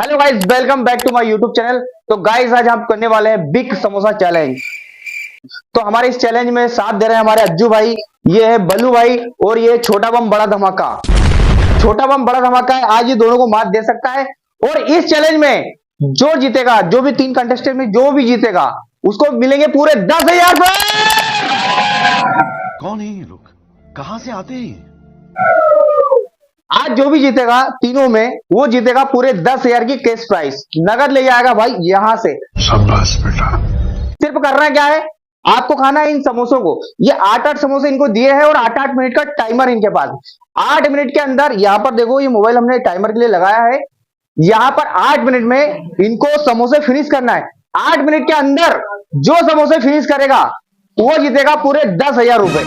Hello guys, welcome back to my YouTube channel. तो guys आज हम करने वाले हैं बिग समोसा चैलेंज। तो हमारे इस चैलेंज में साथ दे रहे हैं हमारे अज्जू भाई, ये है बल्लू भाई और ये छोटा बम बड़ा धमाका। छोटा बम बड़ा धमाका है, आज ये दोनों को मात दे सकता है। और इस चैलेंज में जो जीतेगा, जो भी 3 कंटेस्टेंट में जो भी जीतेगा उसको मिलेंगे पूरे 10,000 रुपए। कौन है ये लोग, कहां से आते हैं? आज जो भी जीतेगा तीनों में वो जीतेगा पूरे 10,000 की कैश प्राइस, नगद ले जाएगा भाई यहां से। शाबाश बेटा। सिर्फ करना क्या है, आपको खाना है इन समोसों को। ये 8-8 समोसे इनको दिए हैं और 8-8 मिनट का टाइमर इनके पास। 8 मिनट के अंदर यहां पर देखो, ये मोबाइल हमने टाइमर के लिए लगाया है। यहां पर 8 मिनट में इनको समोसे फिनिश करना है। 8 मिनट के अंदर जो समोसे फिनिश करेगा वो जीतेगा पूरे 10,000 रुपए।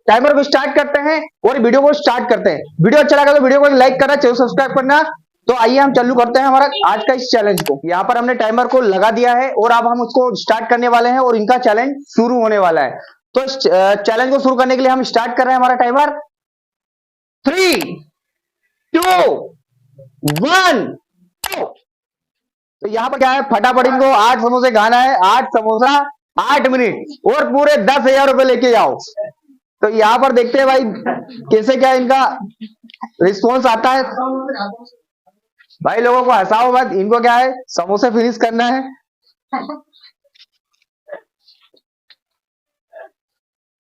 टाइमर को स्टार्ट करते हैं और वीडियो को स्टार्ट करते हैं। वीडियो अच्छा लगा तो वीडियो को लाइक करना, चैनल सब्सक्राइब करना। तो आइए हम चालू करते हैं हमारा आज का इस चैलेंज को। यहाँ पर हमने टाइमर को लगा दिया है और अब हम उसको स्टार्ट करने वाले हैं और इनका चैलेंज शुरू होने वाला है। तो इस चैलेंज को शुरू करने के लिए हम स्टार्ट कर रहे हैं हमारा टाइमर। 3, 2, 1 तो यहाँ पर क्या है, फटाफट इनको 8 समोसे खाना है। 8 समोसा 8 मिनट और पूरे 10,000 रुपए लेके जाओ। तो यहाँ पर देखते हैं भाई कैसे क्या इनका रिस्पॉन्स आता है। भाई लोगों को हंसाओ मत, इनको क्या है समोसे फिनिश करना है।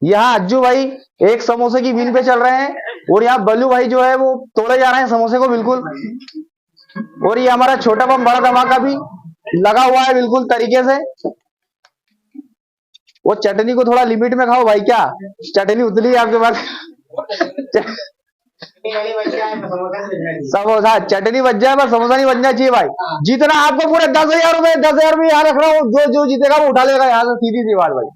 यहाँ अज्जू भाई एक समोसे की विन पे चल रहे हैं और यहाँ बल्लू भाई जो है वो तोड़े जा रहे हैं समोसे को बिल्कुल। और ये हमारा छोटा बम बड़ा धमाका भी लगा हुआ है बिल्कुल तरीके से। वो चटनी को थोड़ा लिमिट में खाओ भाई, क्या चटनी उतनी है आपके पास? समोसा चटनी बच जाए बस, समोसा नहीं बचना चाहिए भाई। जीतना आपको पूरे 10,000 रुपए। 10,000 रुपए यहाँ रख रहा हूँ, जो जीतेगा वो उठा लेगा यहाँ से, सीधी सी बात भाई।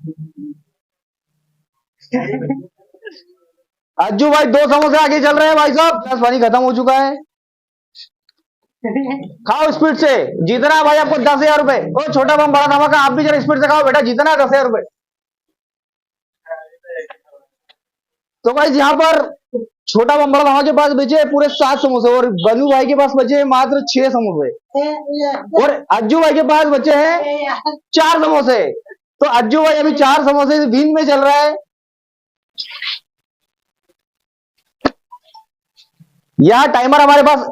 अज्जू भाई 2 समोसे आगे चल रहे हैं भाई साहब। बस पानी खत्म हो चुका है, खाओ स्पीड से। जीतना है भाई आपको 10,000 रुपए। और छोटा बम बड़ा धमाका आप भी जरा स्पीड से खाओ बेटा, जीतना है 10,000 रुपए। तो भाई यहाँ पर छोटा बम बड़ा धमाके के पास बचे पूरे 7 समोसे और बल्लू भाई के पास बचे हैं मात्र 6 समोसे और अज्जू भाई के पास बचे हैं 4 समोसे। तो अज्जू भाई अभी 4 समोसे विन में चल रहा है। यह टाइमर हमारे पास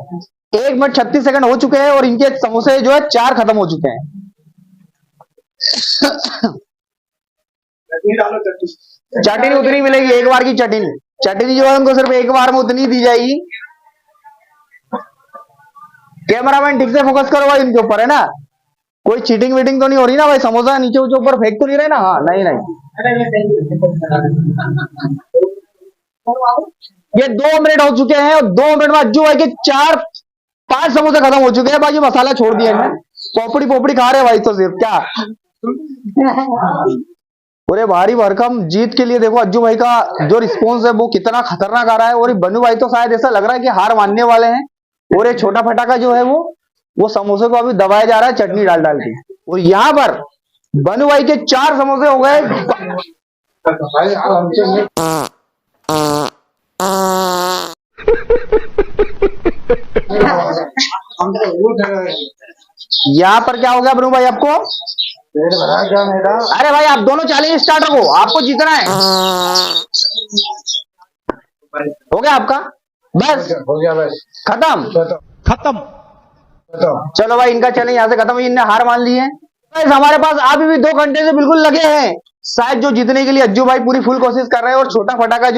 1 मिनट 36 सेकंड हो चुके हैं और इनके समोसे जो है 4 खत्म हो चुके हैं। चटनी उतनी मिलेगी, एक बार की चटनी जो है उनको सिर्फ एक बार में उतनी दी जाएगी। कैमरामैन ठीक से फोकस करो भाई इनके ऊपर, है ना? कोई चीटिंग वीटिंग तो नहीं हो रही ना भाई? समोसा नीचे ऊपर फेंक तो नहीं रहे ना? हाँ नहीं। ये 2 मिनट हो चुके हैं और 2 मिनट में अज्जू भाई के 4-5 समोसे खत्म हो चुके हैं। भाई मसाला छोड़ दिया इन्हें, पोपड़ी खा रहे भाई। तो सिर्फ क्या पूरे भारी भरकम जीत के लिए देखो अज्जू भाई का जो रिस्पॉन्स है वो कितना खतरनाक आ रहा है। और बन्नू भाई तो शायद ऐसा लग रहा है कि हार मानने वाले हैं। और ये छोटा फटाका जो है वो समोसे को अभी दबाया जा रहा है चटनी डाल के। और यहाँ पर बन्नू भाई के 4 समोसे हो गए। यहाँ पर क्या हो गया बन्नू भाई आपको? पेट भरा क्या मेरा? अरे भाई आप दोनों चैलेंज स्टार्ट रखो, आपको जीतना है। हो गया आपका? बस हो गया, बस खत्म। चलो भाई इनका चैलेंज यहाँ से खत्म। इनने हार मान ली है। हमारे पास अभी भी 2 घंटे से बिल्कुल लगे हैं। शायद जो जीतने के लिए अज्जू भाई पूरी फुल कोशिश कर रहे हैं। और छोटा फटाका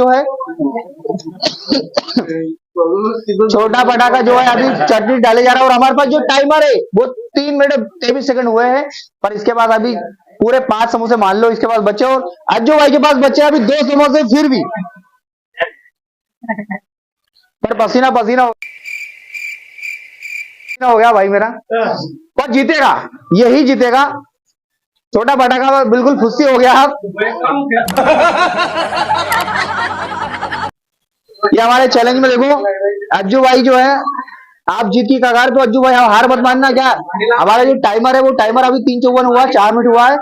जो है अभी चटनी डाले जा रहा है। और हमारे पास जो टाइमर है वो 3 मिनट 23 सेकंड हुए हैं। पर इसके बाद अभी पूरे 5 समोसे मान लो इसके पास बचे। और अज्जू भाई के पास बचे अभी 2 समोसे फिर भी। पर पसीना हो गया भाई मेरा। और जीतेगा, यही जीतेगा। छोटा फटाका बिल्कुल खुशी हो गया आप। ये हमारे चैलेंज में देखो अज्जू भाई जो है आप जीत की कगार पे। अज्जू भाई हार मत मानना। क्या हमारा जो टाइमर है वो टाइमर अभी 3:54 हुआ, 4 मिनट हुआ है।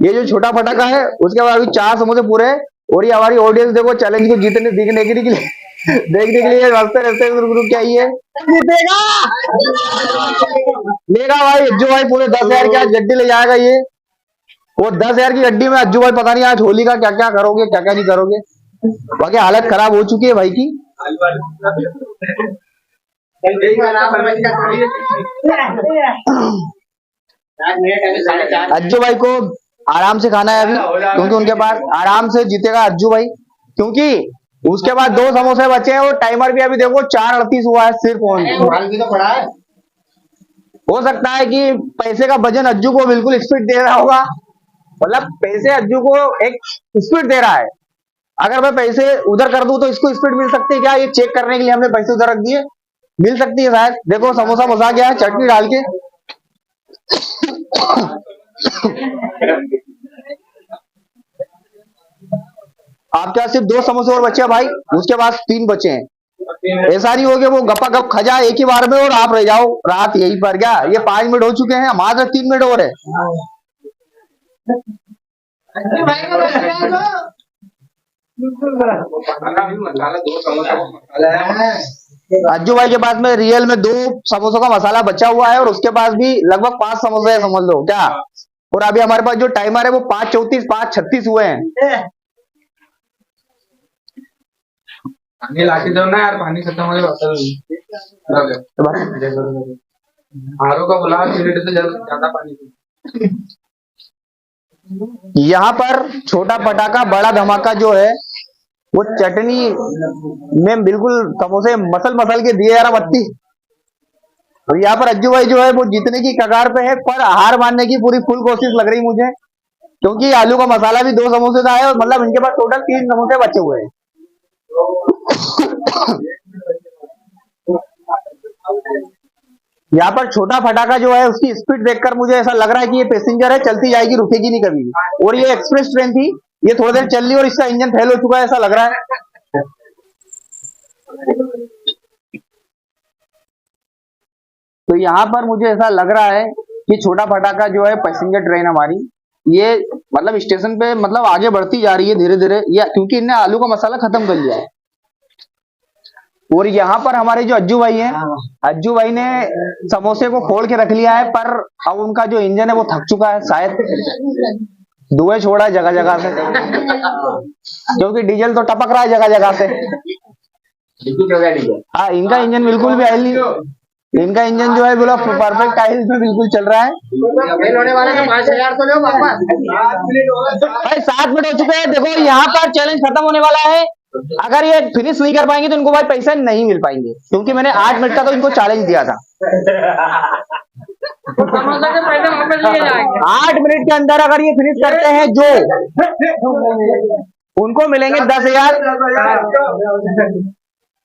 ये जो छोटा फटाका है उसके बाद अभी 4 समोसे पूरे। और ये हमारी ऑडियंस देखो चैलेंज को जीतने दिखने के लिए देखने के लिए हंसते रहते हैं ग्रुप क्या ही है। जीतेगा, लेगा भाई अज्जू भाई पूरे 10,000 की आज गड्डी ले जाएगा ये। वो 10,000 की गड्डी में अज्जू भाई पता नहीं आज होली का क्या क्या करोगे क्या क्या नहीं करोगे। बाकी हालत खराब हो चुकी है भाई की। अज्जू भाई को आराम से खाना है अभी, क्योंकि उनके पास आराम से जीतेगा अज्जू भाई, क्योंकि उसके बाद 2 समोसे बचे हैं और टाइमर भी अभी देखो 4:38 हुआ है सिर्फ ऑन। हो सकता है कि पैसे का वजन अज्जू को बिल्कुल स्पीड दे रहा होगा, मतलब पैसे अज्जू को एक स्पीड दे रहा है। अगर मैं पैसे उधर कर दूं तो इसको स्पीड मिल सकती है क्या, ये चेक करने के लिए हमने पैसे उधर रख दिए, मिल सकती है शायद। देखो समोसा मसा गया है चटनी डाल के। आपके पास सिर्फ 2 समोसे और बचे हैं भाई, उसके पास 3 बचे हैं। ऐसा नहीं हो गया वो गप्पा गप खा जाए एक ही बार में और आप रह जाओ रात यही पर। क्या ये 5 मिनट हो चुके हैं, मात्र 3 मिनट और है। अज्जू भाई के पास में रियल में 2 समोसों का मसाला बचा हुआ है और उसके पास भी लगभग 5 समोसे है समझ लो क्या। और अभी हमारे पास जो टाइमर है वो 5:34 5:36 हुए हैं। पानी लाके दो ना यार, पानी खत्म हो गया। आरो का बुला तो ज्यादा पानी। यहाँ पर छोटा पटाखा बड़ा धमाका जो है वो चटनी में बिल्कुल समोसे मसल मसल के दिए यार बत्ती। और यहाँ पर अज्जू भाई जो है वो जीतने की कगार पे है, पर हार मानने की पूरी फुल कोशिश लग रही मुझे, क्योंकि आलू का मसाला भी 2 समोसे का है और मतलब इनके पास टोटल 3 समोसे बचे हुए हैं। यहाँ पर छोटा फटाका जो है उसकी स्पीड देखकर मुझे ऐसा लग रहा है कि ये पैसेंजर है, चलती जाएगी रुकेगी नहीं कभी। और ये एक्सप्रेस ट्रेन थी, ये थोड़ी देर चल रही और इसका इंजन फेल हो चुका है ऐसा लग रहा है। तो यहाँ पर मुझे ऐसा लग रहा है कि छोटा फटाका जो है पैसेंजर ट्रेन हमारी, ये मतलब स्टेशन पे मतलब आगे बढ़ती जा रही है धीरे धीरे, या क्योंकि इनने आलू का मसाला खत्म कर लिया है। और यहाँ पर हमारे जो अज्जू भाई हैं, अज्जू भाई ने समोसे को खोल के रख लिया है, पर अब उनका जो इंजन है वो थक चुका है शायद, धुएं छोड़ा है जगह जगह से, क्योंकि डीजल तो टपक रहा है जगह जगह से। हाँ इनका इंजन बिल्कुल भी आयल नहीं, इनका इंजन जो है बोला परफेक्ट आयल में बिल्कुल चल रहा है। भाई 7 मिनट हो चुके हैं, देखो यहाँ पर चैलेंज खत्म होने वाला है। अगर ये फिनिश नहीं कर पाएंगे तो इनको भाई पैसे नहीं मिल पाएंगे, क्योंकि मैंने 8 मिनट का तो इनको चैलेंज दिया था। 8 मिनट के अंदर अगर ये फिनिश करते हैं जो, उनको मिलेंगे 10,000।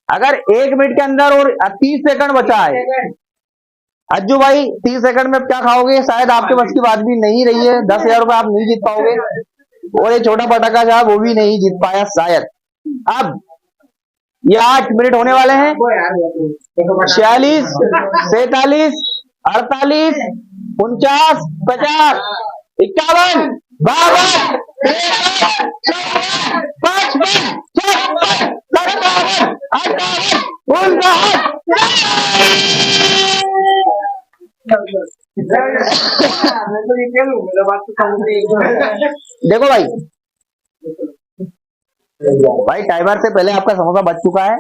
अगर 1 मिनट के अंदर और 30 सेकंड बचा है, अज्जू भाई 30 सेकंड में क्या खाओगे, शायद आपके बस की बात भी नहीं रही है। 10,000 रुपए आप नहीं जीत पाओगे, और ये छोटा पटाखा साहब वो भी नहीं जीत पाया शायद। अब ये 8 मिनट होने वाले हैं, 46 47 48 49 50 51 52 53 54 55 देखो भाई, भाई टाइमर से पहले आपका समोसा बच चुका है।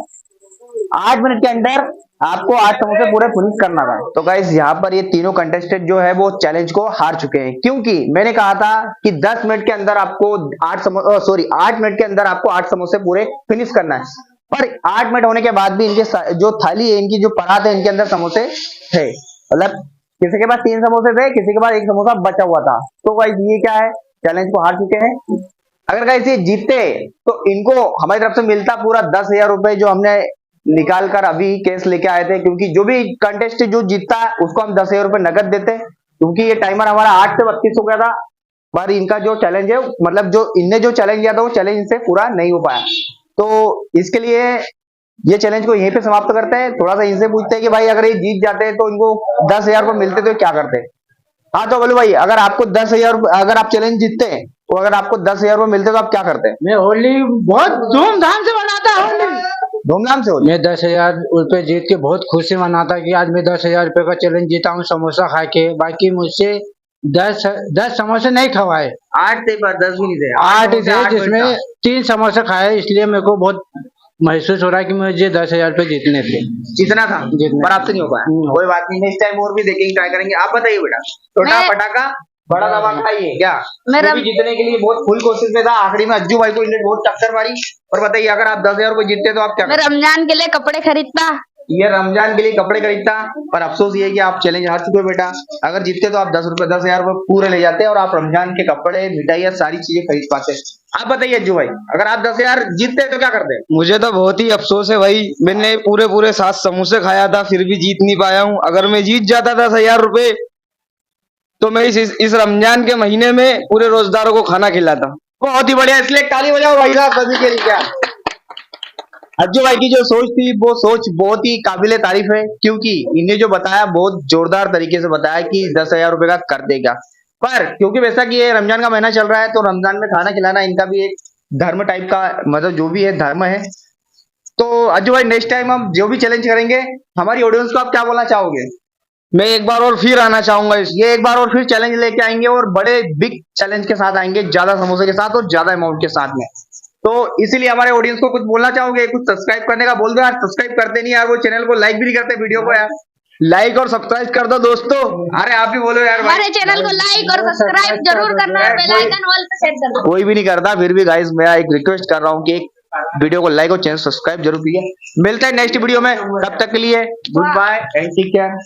8 मिनट के अंदर आपको 8 समोसे पूरे फिनिश करना था। तो गाइस यहाँ पर ये तीनों कंटेस्टेंट जो है वो चैलेंज को हार चुके हैं, क्योंकि मैंने कहा था कि 10 मिनट के अंदर आपको 8 मिनट के अंदर आपको 8 समोसे पूरे फिनिश करना है। पर 8 मिनट होने के बाद भी इनके जो थाली है, इनकी जो परात है, इनके अंदर समोसे थे, मतलब किसी के पास 3 समोसे थे, किसी के पास 1 समोसा बचा हुआ था। तो गाइस ये क्या है, चैलेंज को हार चुके हैं। अगर गाइस ये जीतते तो इनको हमारी तरफ से मिलता पूरा 10,000 रुपए जो हमने निकाल कर अभी केस लेके आए थे, क्योंकि जो भी कंटेस्ट जो जीतता है उसको हम 10,000 रुपए नगद देते, क्योंकि ये टाइमर हमारा 8 से 32 हो गया था। पर इनका जो चैलेंज है, मतलब जो इनने जो चैलेंज लिया था वो चैलेंज इनसे पूरा नहीं हो पाया। तो इसके लिए ये चैलेंज को यहीं पे समाप्त करते हैं। थोड़ा सा इनसे पूछते हैं कि भाई अगर ये जीत जाते हैं तो इनको 10,000 रुपए मिलते तो क्या करते। हाँ तो बोलो भाई, अगर आपको 10,000, अगर आप चैलेंज जीतते हैं तो अगर आपको 10,000 रुपए मिलते तो आप क्या करते हैं? मैं होली बहुत धूमधाम से मनाता हूँ। धूमधाम से होली। मैं 10,000 रुपए जीत के बहुत खुशी मनाता कि आज मैं 10,000 रुपए का चैलेंज जीता हूँ समोसा खा के। बाकी मुझसे 10 समोसे नहीं खवाए, 8 थे पर 10 भी नहीं थे, 8 समोसे, थे 8 जिसमें मिनट 3 समोसे खाए, इसलिए मेरे को बहुत महसूस हो रहा है कि मुझे 10,000 रुपए जीतने थे। जितना था जितना। पर आपसे नहीं हो पाया। कोई बात नहीं, नेक्स्ट टाइम और भी देखेंगे, ट्राई करेंगे। आप बताइए बेटा, छोटा मैं- पटाखा बड़ा धमाका खाइए क्या? मेरा- मैं भी जीतने के लिए बहुत फुल कोशिश में था, आखिरी में अज्जू भाई को इन्हें बहुत टक्कर मारी। और बताइए, अगर आप 10,000 रुपए जीतते तो आप क्या मैं करते? रमजान के लिए कपड़े खरीदता। ये रमजान के लिए कपड़े खरीदता, पर अफसोस ये है कि आप चैलेंज हार चुके हो बेटा। अगर जीतते तो आप 10,000 रुपए पूरे ले जाते और आप रमजान के कपड़े, मिठाइयाँ, सारी चीजें खरीद पाते। आप बताइए अज्जू भाई, अगर आप 10,000 जीतते तो क्या करते? मुझे तो बहुत ही अफसोस है भाई, मैंने पूरे 7 समोसे खाया था फिर भी जीत नहीं पाया हूँ। अगर मैं जीत जाता 10,000 रुपए तो मैं इस रमजान के महीने में पूरे रोजदारों को खाना खिलाता। बहुत ही बढ़िया, इसलिए एक ताली बजाओ भाई साहब सभी के लिए। क्या अज्जू भाई की जो सोच थी वो सोच बहुत ही काबिले तारीफ है, क्योंकि इन्हें जो बताया बहुत जोरदार तरीके से बताया कि 10,000 रुपए का कर देगा। पर क्योंकि वैसा कि ये रमजान का महीना चल रहा है तो रमजान में खाना खिलाना इनका भी एक धर्म टाइप का, मतलब जो भी है धर्म है। तो अज्जू भाई नेक्स्ट टाइम हम जो भी चैलेंज करेंगे, हमारी ऑडियंस को आप क्या बोलना चाहोगे? मैं एक बार और फिर आना चाहूंगा ये एक बार और फिर चैलेंज लेके आएंगे और बड़े बिग चैलेंज के साथ आएंगे, ज्यादा समोसे के साथ और ज्यादा अमाउंट के साथ में। तो इसीलिए हमारे ऑडियंस को कुछ बोलना चाहोगे, कुछ सब्सक्राइब करने का बोल दो यार। सब्सक्राइब करते नहीं यार, वो चैनल को लाइक भी नहीं करते वीडियो को यार। लाइक और सब्सक्राइब कर दो दोस्तों। अरे आप भी बोलो यार भाई। हमारे चैनल को लाइक और सब्सक्राइब जरूर करना और बेल आइकन ऑल पे सेट करना। कोई भी नहीं करता, फिर भी गाइस मैं एक रिक्वेस्ट कर रहा हूँ कि एक वीडियो को लाइक और चैनल सब्सक्राइब जरूर कीजिए। मिलते हैं नेक्स्ट वीडियो में, तब तक के लिए good bye and take care.